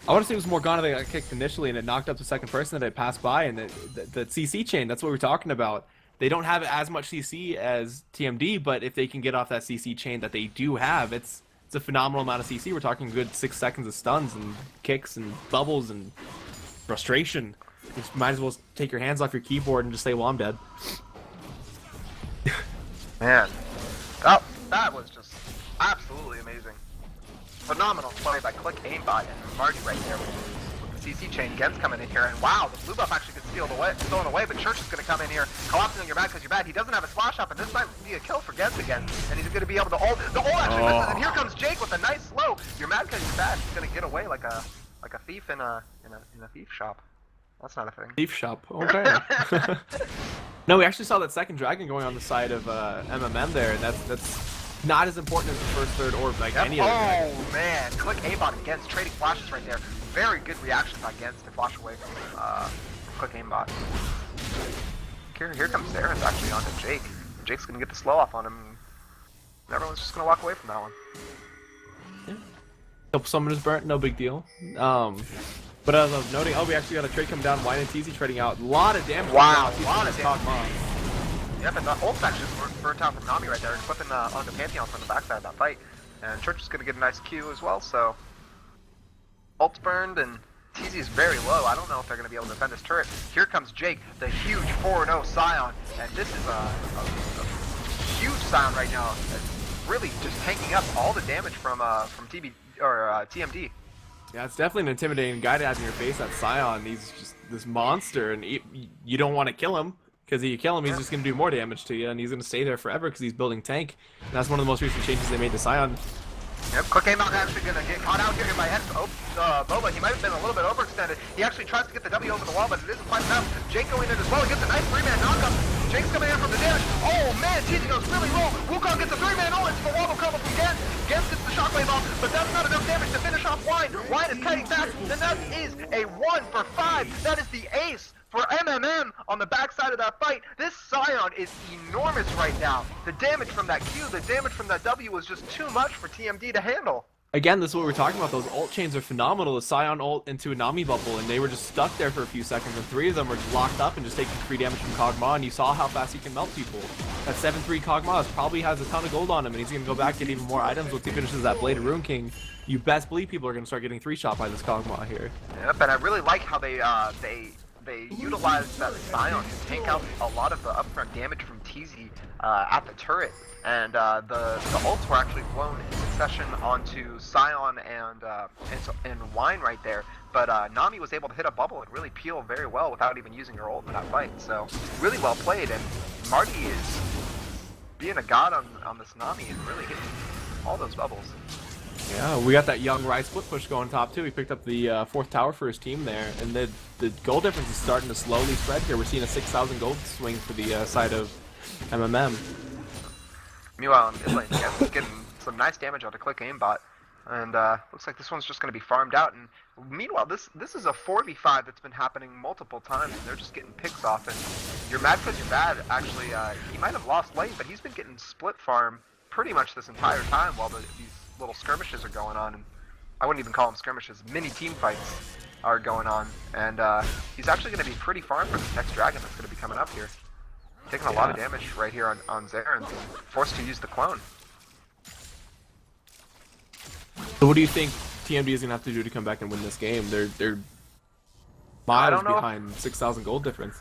I want to say it was Morgana that got kicked initially, and it knocked up the second person that it passed by, and the CC chain, that's what we're talking about. They don't have as much CC as TMD, but if they can get off that CC chain that they do have, it's a phenomenal amount of CC. We're talking good 6 seconds of stuns and kicks and bubbles and frustration. You might as well take your hands off your keyboard and just say, well, I'm dead. Man, that was just absolutely amazing. Phenomenal play by Click Aimbot and Marty right there with the CC chain. Gen's coming in here, and wow, the blue buff actually gets stolen away, but Church is going to come in here, collapsing on your back because you're bad. He doesn't have a splash up, and this might be a kill for Gens again, and he's going to be able to ult. The ult actually misses, and here comes Jake with a nice slow. You're mad because you're bad. He's going to get away like a thief in a thief shop. That's not a thing. Thief shop, okay. No, we actually saw that second dragon going on the side of MMM there, and that's not as important as the first, third, or like any other dragon. Oh man, Click Aimbot and Gens trading flashes right there. Very good reaction by Gens to flash away from Click Aimbot. Here comes Zaren's actually onto Jake. Jake's gonna get the slow off on him, and everyone's just gonna walk away from that one. Yeah. Couple summoners burnt, no big deal. But as I was noting, we actually got a trade come down. Wine and TZ trading out. A lot of damage. Wow, a lot of damage. Yep, and the ult actually burnt out from Nami right there, flipping onto Pantheon from the backside of that fight. And Church is going to get a nice Q as well, so... Ult's burned, and TZ is very low. I don't know if they're going to be able to defend this turret. Here comes Jake, the huge 4-0 Scion, and this is a huge Scion right now. It's really just tanking up all the damage from TMD. Yeah, it's definitely an intimidating guy to have in your face, that Scion. He's just this monster, and you don't want to kill him. Because if you kill him, he's just going to do more damage to you, and he's going to stay there forever because he's building tank. And that's one of the most recent changes they made to Scion. Yep, Quick Aimbot actually going to get caught out here by Boba. He might have been a little bit overextended. He actually tries to get the W over the wall, but it isn't quite enough. Jake going in as well. He gets a nice 3-man knockup. Jake's coming in from the dash. Oh man, TZ goes really low. Wukong gets a 3-man ult into the wall combo from Gens. Gens gets the shockwave off, but that's not enough damage to finish off Wine. Wine is cutting back, and that is a 1 for 5. That is the ace for MMM on the backside of that fight. This Scion is enormous right now. The damage from that Q, the damage from that W was just too much for TMD to handle. Again, this is what we're talking about. Those ult chains are phenomenal. The Scion ult into a Nami bubble, and they were just stuck there for a few seconds, and 3 of them were just locked up and just taking free damage from Kog'Maw, and you saw how fast he can melt people. That 7-3 Kog'Maw probably has a ton of gold on him, and he's going to go back and get even more items once he finishes that Blade of Rune King. You best believe people are going to start getting 3-shot by this Kog'Maw here. Yep, and I really like how they utilized that Scion to tank out a lot of the upfront damage from TZ at the turret, and the ults were actually blown in succession onto Scion and Wine right there, but Nami was able to hit a bubble and really peel very well without even using her ult in that fight, so really well played, and Marty is being a god on this Nami and really hitting all those bubbles. Yeah, we got that young Rai split push going top too. He picked up the 4th tower for his team there, and the gold difference is starting to slowly spread here. We're seeing a 6,000 gold swing for the side of MMM. Meanwhile, in mid lane, Gens getting some nice damage out of Click Aimbot, and looks like this one's just going to be farmed out. And meanwhile, this is a 4v5 that's been happening multiple times, and they're just getting picks off. And you're mad because you're bad. Actually, he might have lost lane, but he's been getting split farm pretty much this entire time while these little skirmishes are going on, and I wouldn't even call them skirmishes, mini team fights are going on, and he's actually going to be pretty farmed for this next dragon that's going to be coming up here. Taking a lot of damage right here on Zaren, forced to use the clone. So what do you think TMD is going to have to do to come back and win this game? They're miles behind 6,000 gold difference.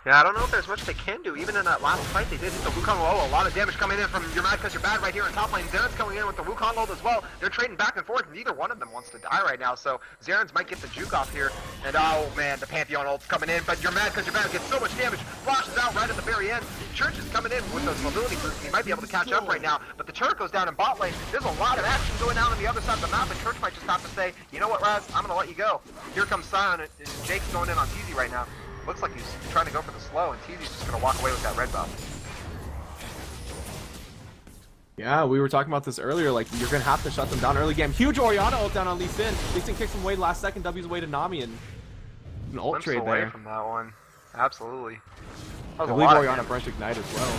Yeah, I don't know if there's much they can do. Even in that last fight, they did hit the Wukong ult. A lot of damage coming in from You're Mad Because You're Bad right here in top lane. Zaren's coming in with the Wukong ult as well. They're trading back and forth. Neither one of them wants to die right now, so Zaren's might get the juke off here. And oh man, the Pantheon ult's coming in, but You're Mad Because You're Bad gets so much damage. Flashes out right at the very end. Church is coming in with those mobility boosts. He might be able to catch up right now, but the turret goes down in bot lane. There's a lot of action going on the other side of the map, and Church might just have to say, you know what, Raz, I'm going to let you go. Here comes Scion, and Jake's going in on TZ right now. Looks like he's trying to go for the slow, and TZ's just going to walk away with that red buff. Yeah, we were talking about this earlier, like, you're going to have to shut them down early game. Huge Orianna ult down on Lee Sin. Lee Sin kicks him away last second, W's away to Nami, and an ult Limps trade away there. from that one. Absolutely. I believe Orianna burnt Ignite as well.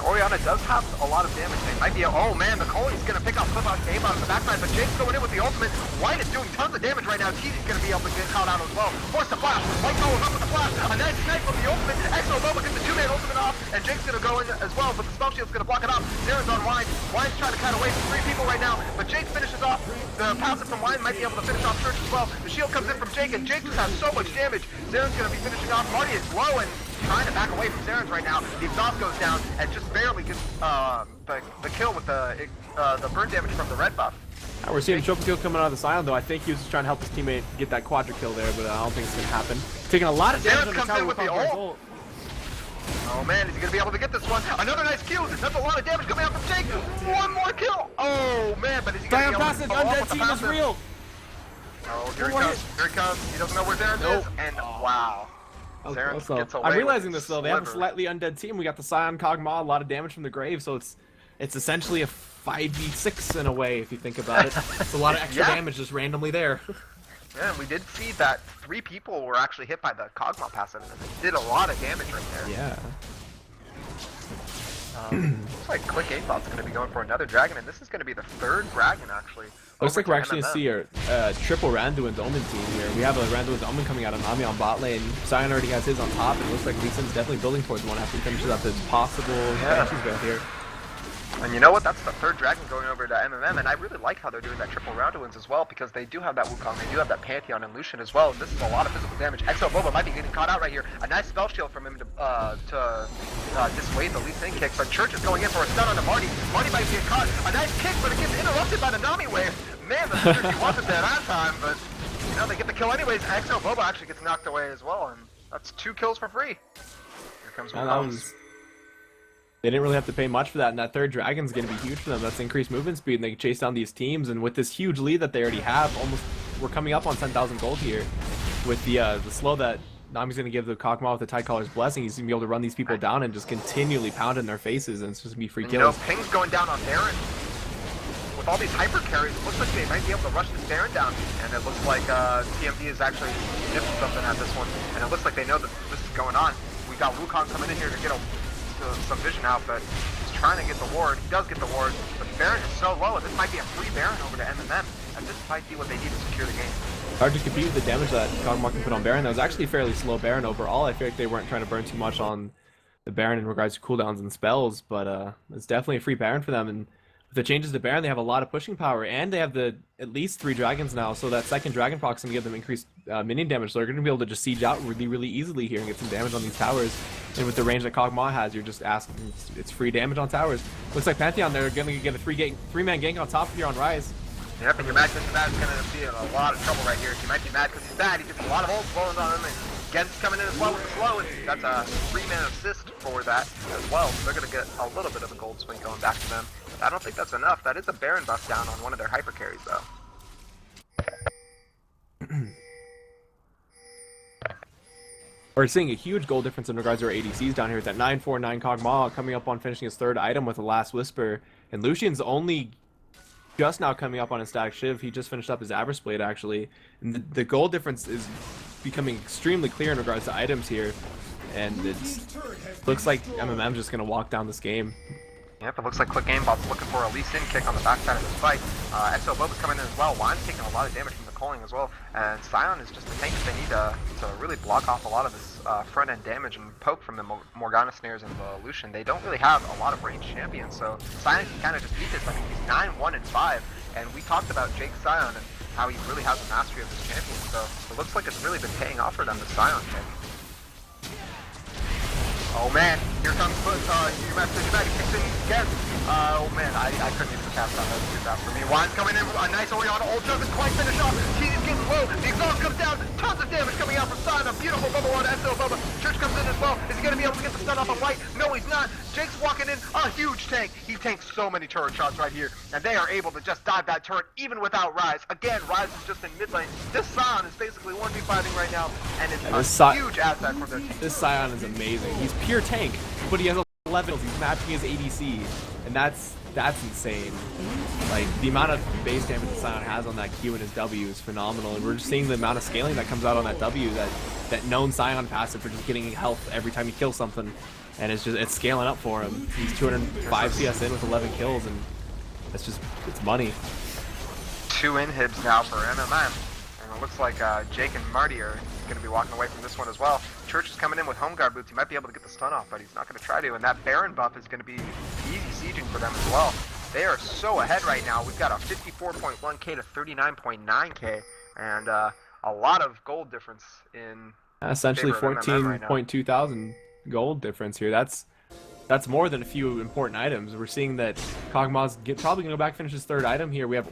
Oriana does have a lot of damage. They might be oh man, McCauley's gonna pick up Cliff on aimbot on the backside, but Jake's going in with the ultimate. White is doing tons of damage right now. TD's gonna be able to get caught out as well. Force the flash. White follows up with the flash. A nice snipe from the ultimate. Exo Boba gets the 2-man ultimate off, and Jake's gonna go in as well, but the spell shield's gonna block it off. Zaren's on Wine. Wine's trying to cut away from 3 people right now, but Jake finishes off. The passive from Wine might be able to finish off Church as well. The shield comes in from Jake, and Jake just has so much damage. Zaren's gonna be finishing off. Marty is low and trying to back away from Zaren's right now. The exhaust goes down and just barely gets the kill with the burn damage from the red buff. We're seeing Trophy Kill coming out of the Silent, though. I think he was just trying to help his teammate get that quadra kill there, but I don't think it's going to happen. Taking a lot of damage on the tower with the ult. Oh man, is he going to be able to get this one? Another nice kill. That's a lot of damage coming out from Jake. One more kill. Oh man, but is he going to be able to follow up with the Undead team is real. Oh, here he comes. Here he comes. He doesn't know where Zaren is, and wow. So, I'm realizing this though. They have a slightly undead team. We got the Scion Kog'Maw, a lot of damage from the grave, so it's essentially a 5v6 in a way if you think about it. It's a lot of extra damage just randomly there. Yeah, and we did see that 3 people were actually hit by the Kog'Maw passive, and it did a lot of damage right there. Yeah. Looks like Click 8bot's going to be going for another dragon, and this is going to be the 3rd dragon actually. Looks like we're actually going to see our triple Randuin's Omen team here. We have a Randuin's Omen coming out of Nami on bot lane. Sion already has his on top, and it looks like Lee Sin's definitely building towards one after he finishes up his possible Banshee's build here. And you know what? That's the 3rd dragon going over to MMM, and I really like how they're doing that triple Randuin's as well, because they do have that Wukong, they do have that Pantheon and Lucian as well, and this is a lot of physical damage. Exo Boba might be getting caught out right here. A nice spell shield from him to dissuade the Lee Sin kick, but Church is going in for a stun on the Marty. Marty might get caught. A nice kick, but it gets interrupted by the Nami wave. Man, the synergy wasn't there that time, but you know, they get the kill anyways. Exo Boba actually gets knocked away as well, and that's 2 kills for free. Here comes Wukong. They didn't really have to pay much for that, and that 3rd dragon's going to be huge for them. That's increased movement speed, and they can chase down these teams. And with this huge lead that they already have, we're coming up on 10,000 gold here. With the slow that Nami's going to give the Kog'Maw with the Tidecaller's blessing, he's going to be able to run these people down and just continually pound in their faces, and it's just going to be free kills. You know, Ping's going down on Baron. With all these hyper carries, it looks like they might be able to rush this Baron down. And it looks like TMD is actually nipping something at this one. And it looks like they know that this is going on. We got Wukong coming in here to get some vision out, but he's trying to get the ward. He does get the ward, but Baron is so low, and this might be a free Baron over to MMM, and this might be what they need to secure the game. Hard to compete with the damage that Kog'Maw can put on Baron. That was actually a fairly slow Baron overall. I feel like they weren't trying to burn too much on the Baron in regards to cooldowns and spells, but it's definitely a free Baron for them, and with the changes to Baron, they have a lot of pushing power, and they have at least 3 dragons now, so that 2nd dragon proc is going to give them increased minion damage, so they're going to be able to just siege out really, really easily here and get some damage on these towers. And with the range that Kog'Maw has, you're just asking, it's free damage on towers. Looks like Pantheon, they're going to get a 3-man gank on top here on Rise. Yep, and your Max into that is going to be in a lot of trouble right here. He might be mad because he's bad. He gets a lot of ults blowing on him, and Gen's coming in as well with the slow, and that's a 3-man assist for that as well. So they're going to get a little bit of a gold swing going back to them. I don't think that's enough. That is a Baron buff down on one of their hyper carries, though. We're seeing a huge goal difference in regards to our ADCs down here with that 949 Kog'Maw coming up on finishing his 3rd item with the Last Whisper. And Lucian's only just now coming up on his Static Shiv. He just finished up his Abyss Blade, actually. And the goal difference is becoming extremely clear in regards to items here. And it looks like MMM's just going to walk down this game. Yep, it looks like Click Aimbot's looking for a Lee Sin kick on the backside of this fight. Exo Boba's coming in as well. Wine's taking a lot of damage from the culling as well. And Sion is just a tank that they need to really block off a lot of this front-end damage and poke from the Morgana snares and the Lucian. They don't really have a lot of ranged champions, so Sion can kind of just beat this. I mean, he's 9-1-5, and we talked about Jake Sion and how he really has a mastery of this champion, so it looks like it's really been paying off for them, the Sion pick. Oh man, here comes your message back, kicks in again. Oh man, I couldn't even cast on those 2 fast for me. Wine's coming in, a nice Oriana ult doesn't quite finish off. She's getting low, the exhaust comes down, tons of damage coming out from Sion, a beautiful bubble on Exo Boba. Church comes in as well. Is he going to be able to get the stun off of White? No, he's not. Jake's walking in, a huge tank. He tanks so many turret shots right here, and they are able to just dive that turret even without Rise. Again, Rise is just in mid lane. This Sion is basically 1v fighting right now, and it's a huge asset for their team. This Sion is amazing. He's pure tank, but he has a 11 kills. He's matching his ADC, and that's insane. Like, the amount of base damage that Sion has on that Q and his W is phenomenal, and we're just seeing the amount of scaling that comes out on that W, that known Sion passive for just getting health every time he kills something, and it's scaling up for him. He's 205 CS in with 11 kills, and it's money. 2 inhibs now for MMM, and it looks like Jake and Marty are going to be walking away from this one as well. Church is coming in with home guard boots. He might be able to get the stun off, but he's not going to try to, and that Baron buff is going to be easy sieging for them as well. They are so ahead right now. We've got a 54.1k to 39.9k, and a lot of gold difference in essentially favor of MMM right now. 14.2 thousand gold difference here. That's more than a few important items. We're seeing that Kog'Maw's probably going to go back and finish his 3rd item here. We have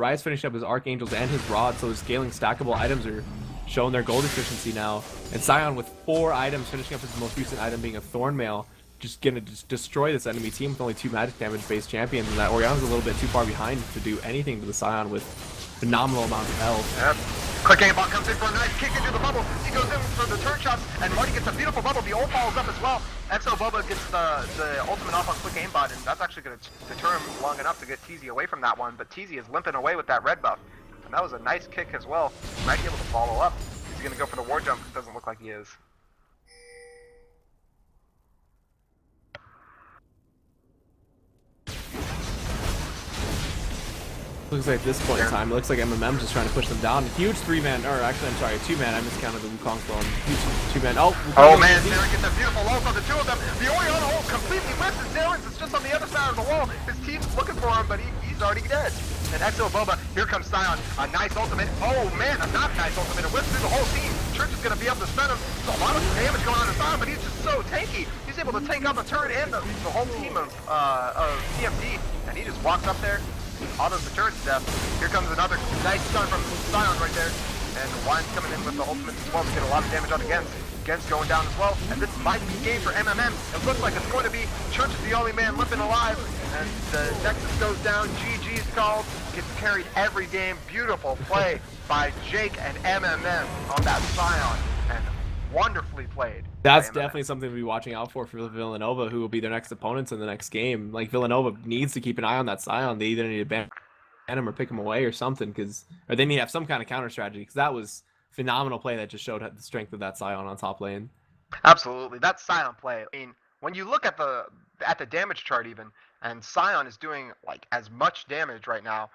Rise finishing up his Archangels and his Rod, so his scaling stackable items are showing their gold efficiency now. And Sion with 4 items, finishing up his most recent item being a Thornmail, just going to destroy this enemy team with only 2 magic damage based champions. And that Orianna's a little bit too far behind to do anything to the Sion with phenomenal amounts of health. Yep. Quick aimbot comes in for a nice kick into the bubble. He goes in for the turn shots, and Marty gets a beautiful bubble. The ult follows up as well. Exo Boba gets the ultimate off on quick aimbot, and that's actually going to deter him long enough to get TZ away from that one. But TZ is limping away with that red buff, and that was a nice kick as well. He might be able to follow up. He's going to go for the war jump. It doesn't look like he is. Looks like at this point in time, it looks like MMM's just trying to push them down. Huge 3-man, or actually, I'm sorry, 2-man. I miscounted the Wukong clone. Huge 2-man. Oh, man, Darren gets a beautiful ult on the 2 of them. The Orianna ult completely misses Darren's. It's just on the other side of the wall. His team's looking for him, but he's already dead. And Exo Boba, here comes Sion. A nice ultimate. Oh man, a not nice ultimate. It whips through the whole team. Church is going to be able to stun him. There's a lot of damage going on to Sion, but he's just so tanky. He's able to tank out the turret and the whole team of TMD. And he just walks up there. Autos the turret to death. Here comes another nice stun from Sion right there. And Wine's coming in with the ultimate as well to get a lot of damage on Gens. Gens going down as well. And this might be game for MMM. It looks like it's going to be Church is the only man limping alive. And the Nexus goes down. GG's called. Gets carried every game. Beautiful play by Jake and MMM on that Sion. And wonderfully played. That's definitely something to be watching out for Villanova, who will be their next opponents in the next game. Like, Villanova needs to keep an eye on that Sion. They either need to ban him or pick him away or something, or they need to have some kind of counter strategy, because that was phenomenal play that just showed the strength of that Sion on top lane. Absolutely, that's Sion play. I mean, when you look at the damage chart even, and Sion is doing like as much damage right now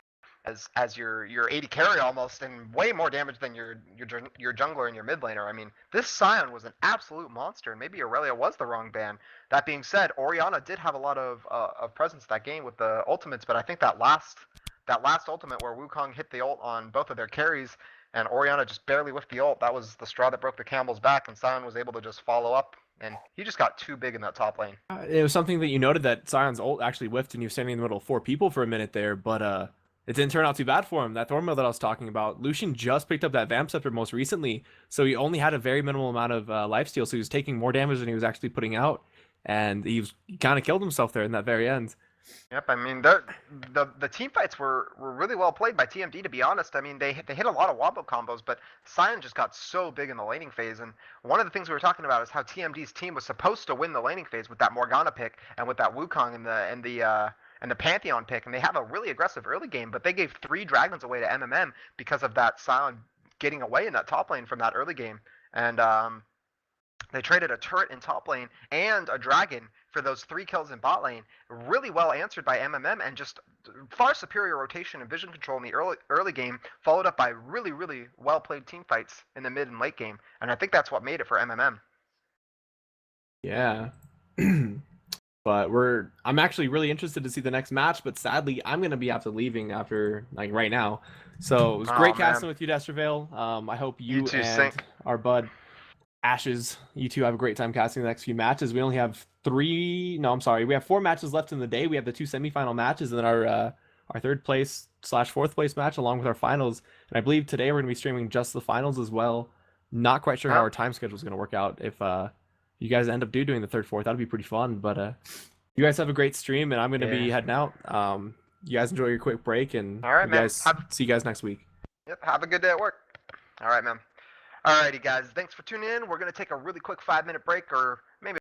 as your AD carry almost, and way more damage than your jungler and your mid laner. I mean, this Sion was an absolute monster, and maybe Aurelia was the wrong ban. That being said, Orianna did have a lot of presence that game with the ultimates, but I think that last ultimate where Wukong hit the ult on both of their carries and Orianna just barely whiffed the ult, that was the straw that broke the camel's back, and Sion was able to just follow up, and he just got too big in that top lane. It was something that you noted, that Sion's ult actually whiffed and he was standing in the middle of 4 people for a minute there, but it didn't turn out too bad for him. That Thornmail that I was talking about, Lucian just picked up that Vamp Scepter most recently, so he only had a very minimal amount of lifesteal, so he was taking more damage than he was actually putting out, and he kind of killed himself there in that very end. Yep, I mean, the team fights were really well played by TMD, to be honest. I mean, they hit a lot of wombo combos, but Sion just got so big in the laning phase, and one of the things we were talking about is how TMD's team was supposed to win the laning phase with that Morgana pick and with that Wukong and the Pantheon pick, and they have a really aggressive early game, but they gave 3 dragons away to MMM because of that Sion getting away in that top lane from that early game, and they traded a turret in top lane and a dragon for those 3 kills in bot lane. Really well answered by MMM, and just far superior rotation and vision control in the early game, followed up by really, really well played team fights in the mid and late game, and I think that's what made it for MMM. Yeah. But I'm actually really interested to see the next match, but sadly, I'm going to be leaving after, like, right now. So it was great casting with you, Destervale. I hope you and our bud Ashes, you two have a great time casting the next few matches. We only have 4 matches left in the day. We have the 2 semifinal matches, and then our 3rd place / 4th place match along with our finals. And I believe today we're going to be streaming just the finals as well. Not quite sure how our time schedule is going to work out. If you guys end up doing the 3rd, 4th, that'd be pretty fun. But you guys have a great stream, and I'm going to be heading out. You guys enjoy your quick break, and all right, man. See you guys next week. Yep, have a good day at work. All right, man. Alrighty, guys. Thanks for tuning in. We're going to take a really quick 5-minute break, or maybe